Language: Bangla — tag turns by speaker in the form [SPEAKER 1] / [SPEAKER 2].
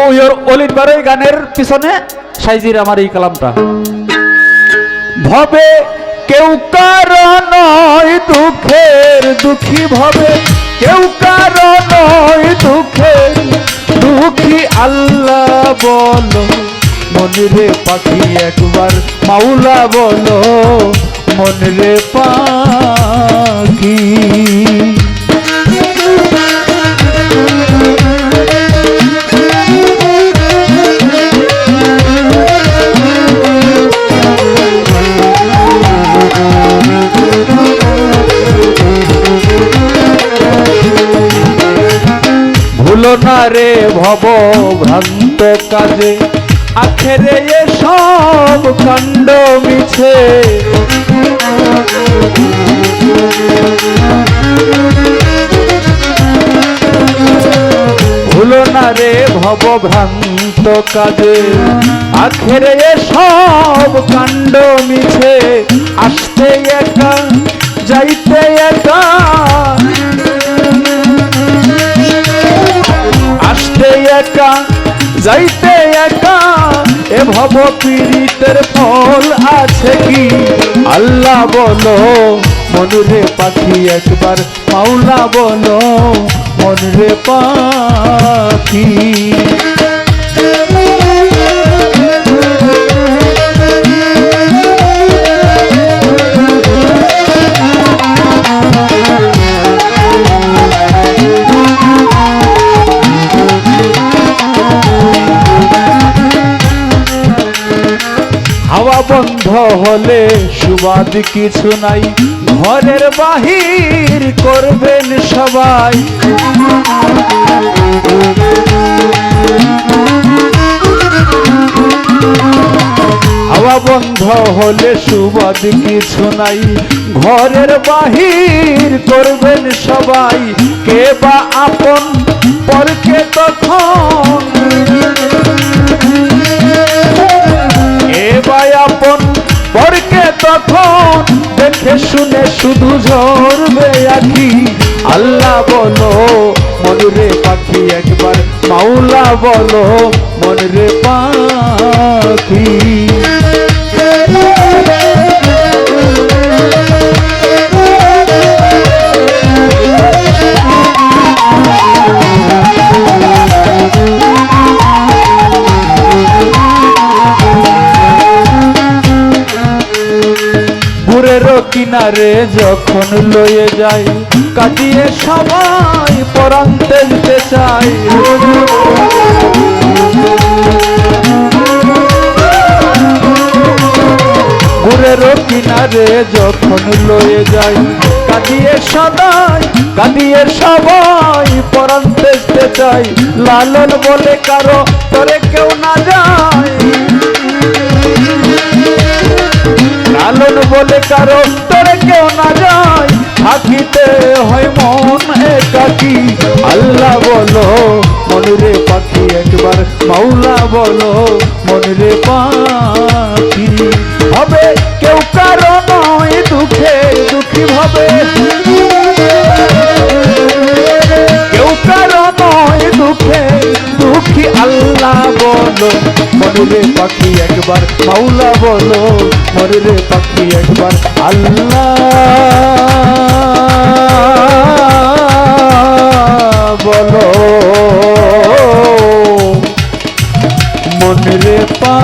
[SPEAKER 1] ওর অলিন বারোই গানের পিছনে সাইজির আমার এই কালামটা। ভবে কেউ কারো নয় দুঃখের দুঃখী, ভবে কেউ কারো নয় দুঃখের দুঃখী, আল্লাহ বলো মনরে পাখি একবার মাওলা বলো মনরে পাখি। ভুলো না রে ভব ভ্রান্ত কাজে, আখেরে সব কাণ্ড মিছে। ভুলো না রে ভব ভ্রান্ত কাজে, আখেরে সব কাণ্ড মিছে। আসতে একা যাইতে একা, আসতে একা যাইতে একা, এ ভব পীড়িতের ফল আছে কি? আল্লাহ বলো মনরে পাখি একবার মাওলা বলো মনরে পাখি। হাওয়া বন্ধ হলে সুবাদ কিছু নাই, ঘরের বাহির করবেন সবাই। হাওয়া বন্ধ হলে সুবাদ কিছু নাই, ঘরের বাহির করবেন সবাই। কে বা আপন পরকে তখন, আপন পরকে তখন দেখে শুনে শুধু ঝরবে আখি। আল্লাহ বলো মনরে পাখি একবার মাওলা বলো মনরে পাখি। কিনারে যখন লয়ে যাই, কাটিয়ে সবাই পরাণ তেলতে চাই। গুড়ের কিনারে যখন লয়ে যাই, কাটিয়ে সবাই পরাণ তেলতে চাই। লালন বলে কারো তরে কেউ না যায়, লালন বলে কারো তরে কেউ না যায়। থাকিতে হয় মন একাকী। আল্লাহ বলো মনরে পাখি একবার মাওলা বলো মনরে পাখি। হবে কেউ কারো নয় দুঃখে দুঃখী, ভাবে কেউ কারো নয় দুঃখে দুঃখী। আল্লাহ বলো মনরে পাখি একবার মাওলা বলো মনরে পাখি একবার আল্লাহ বলো মনরে পাখি।